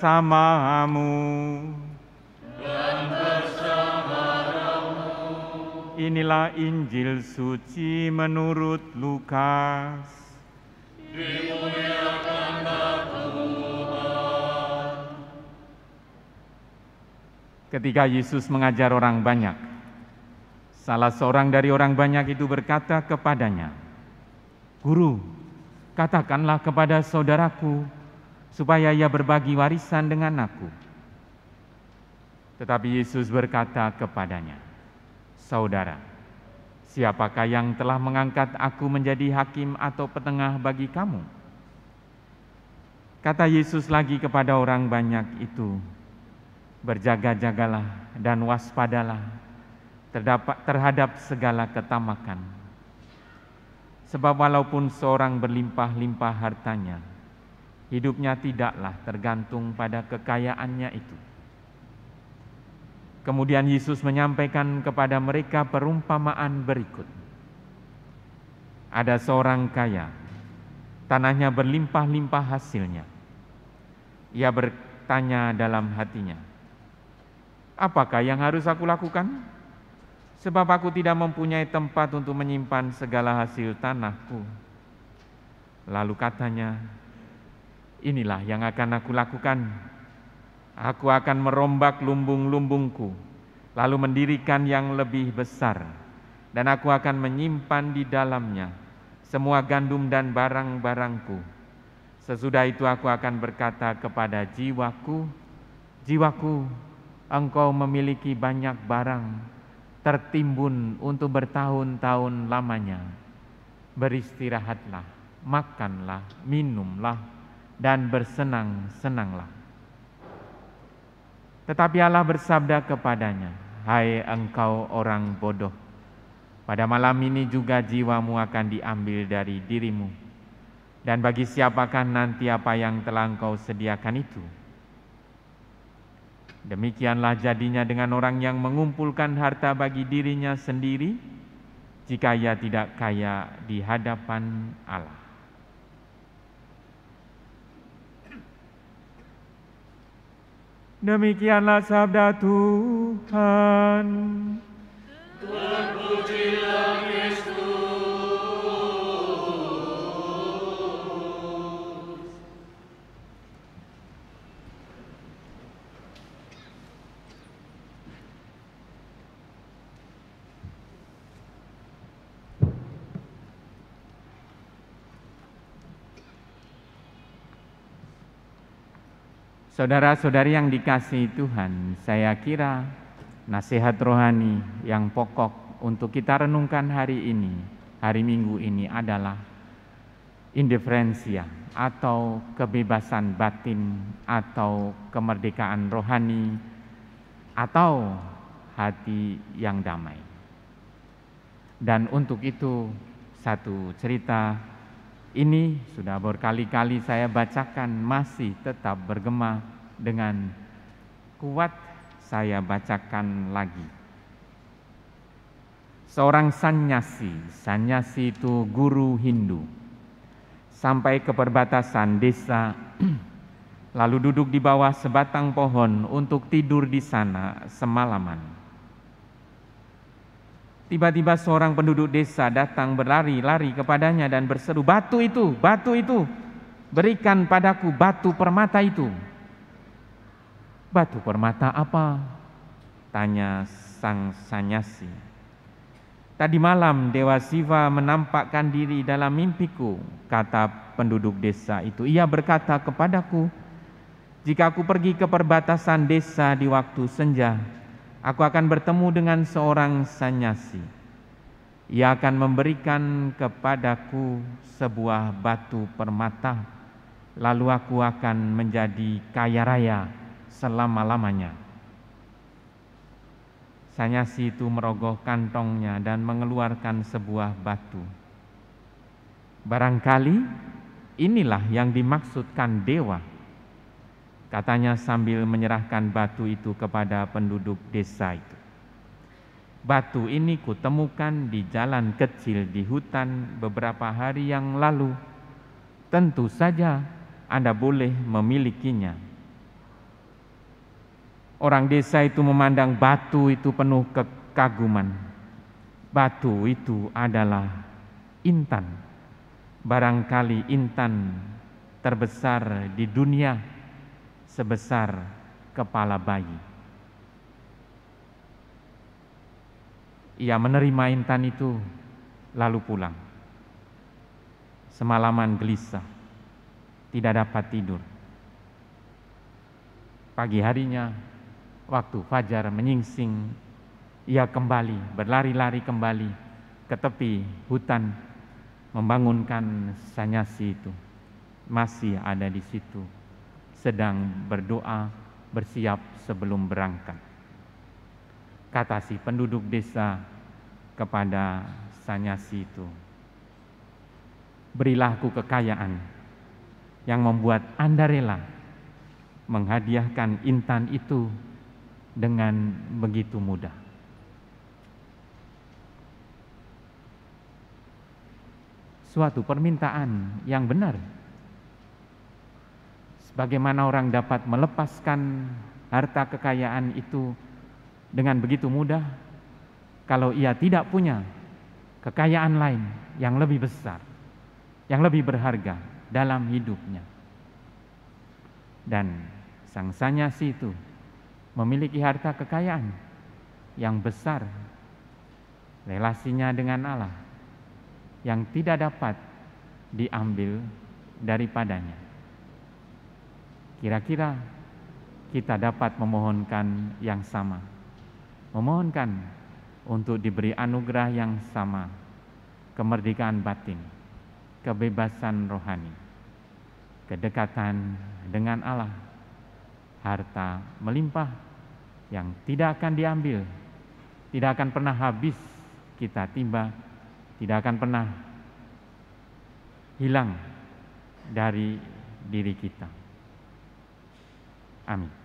bersamamu. Inilah Injil suci menurut Lukas. Dimuliakanlah Tuhan. Ketika Yesus mengajar orang banyak, salah seorang dari orang banyak itu berkata kepadanya, "Guru, katakanlah kepada saudaraku supaya ia berbagi warisan dengan aku." Tetapi Yesus berkata kepadanya, "Saudara, siapakah yang telah mengangkat aku menjadi hakim atau petengah bagi kamu?" Kata Yesus lagi kepada orang banyak itu, "Berjaga-jagalah dan waspadalah terhadap segala ketamakan. Sebab walaupun seorang berlimpah-limpah hartanya, hidupnya tidaklah tergantung pada kekayaannya itu." Kemudian Yesus menyampaikan kepada mereka perumpamaan berikut. Ada seorang kaya, tanahnya berlimpah-limpah hasilnya. Ia bertanya dalam hatinya, "Apakah yang harus aku lakukan? Sebab aku tidak mempunyai tempat untuk menyimpan segala hasil tanahku." Lalu katanya, "Inilah yang akan aku lakukan. Aku akan merombak lumbung-lumbungku, lalu mendirikan yang lebih besar, dan aku akan menyimpan di dalamnya semua gandum dan barang-barangku. Sesudah itu aku akan berkata kepada jiwaku, 'Jiwaku, engkau memiliki banyak barang, tertimbun untuk bertahun-tahun lamanya. Beristirahatlah, makanlah, minumlah, dan bersenang-senanglah.' Tetapi Allah bersabda kepadanya, 'Hai engkau orang bodoh, pada malam ini juga jiwamu akan diambil dari dirimu. Dan bagi siapakah nanti apa yang telah engkau sediakan itu?' Demikianlah jadinya dengan orang yang mengumpulkan harta bagi dirinya sendiri, jika ia tidak kaya di hadapan Allah." Demikianlah sabda Tuhan. Terpujilah Kristus. Saudara-saudari yang dikasihi Tuhan, saya kira nasihat rohani yang pokok untuk kita renungkan hari ini, hari Minggu ini adalah indiferensia atau kebebasan batin atau kemerdekaan rohani atau hati yang damai. Dan untuk itu satu cerita ini sudah berkali-kali saya bacakan, masih tetap bergema dengan kuat, saya bacakan lagi. Seorang sanyasi itu guru Hindu, sampai ke perbatasan desa, lalu duduk di bawah sebatang pohon untuk tidur di sana semalaman. Tiba-tiba seorang penduduk desa datang berlari-lari kepadanya dan berseru, batu itu, berikan padaku batu permata itu." "Batu permata apa?" tanya sang sanyasi. "Tadi malam Dewa Siva menampakkan diri dalam mimpiku," kata penduduk desa itu. "Ia berkata kepadaku, jika aku pergi ke perbatasan desa di waktu senja, aku akan bertemu dengan seorang sanyasi. Ia akan memberikan kepadaku sebuah batu permata, lalu aku akan menjadi kaya raya selama-lamanya." Sanyasi itu merogoh kantongnya dan mengeluarkan sebuah batu. "Barangkali inilah yang dimaksudkan dewa," katanya sambil menyerahkan batu itu kepada penduduk desa itu. "Batu ini kutemukan di jalan kecil di hutan beberapa hari yang lalu. Tentu saja Anda boleh memilikinya." Orang desa itu memandang batu itu penuh kekaguman. Batu itu adalah intan. Barangkali intan terbesar di dunia sebesar kepala bayi. Ia menerima intan itu lalu pulang. Semalaman gelisah, tidak dapat tidur. Pagi harinya, waktu fajar menyingsing, ia kembali, berlari-lari kembali ke tepi hutan, membangunkan Sanyasi itu. Masih ada di situ, sedang berdoa, bersiap sebelum berangkat. Kata si penduduk desa kepada Sanyasi itu, berilah aku kekayaan yang membuat Anda rela menghadiahkan intan itu dengan begitu mudah. Suatu permintaan yang benar. Bagaimana orang dapat melepaskan harta kekayaan itu dengan begitu mudah kalau ia tidak punya kekayaan lain yang lebih besar, yang lebih berharga dalam hidupnya. Dan sang Sanyasi itu memiliki harta kekayaan yang besar, relasinya dengan Allah yang tidak dapat diambil daripadanya. Kira-kira kita dapat memohonkan yang sama, memohonkan untuk diberi anugerah yang sama, kemerdekaan batin, kebebasan rohani, kedekatan dengan Allah, harta melimpah yang tidak akan diambil, tidak akan pernah habis kita timba, tidak akan pernah hilang dari diri kita. Amin.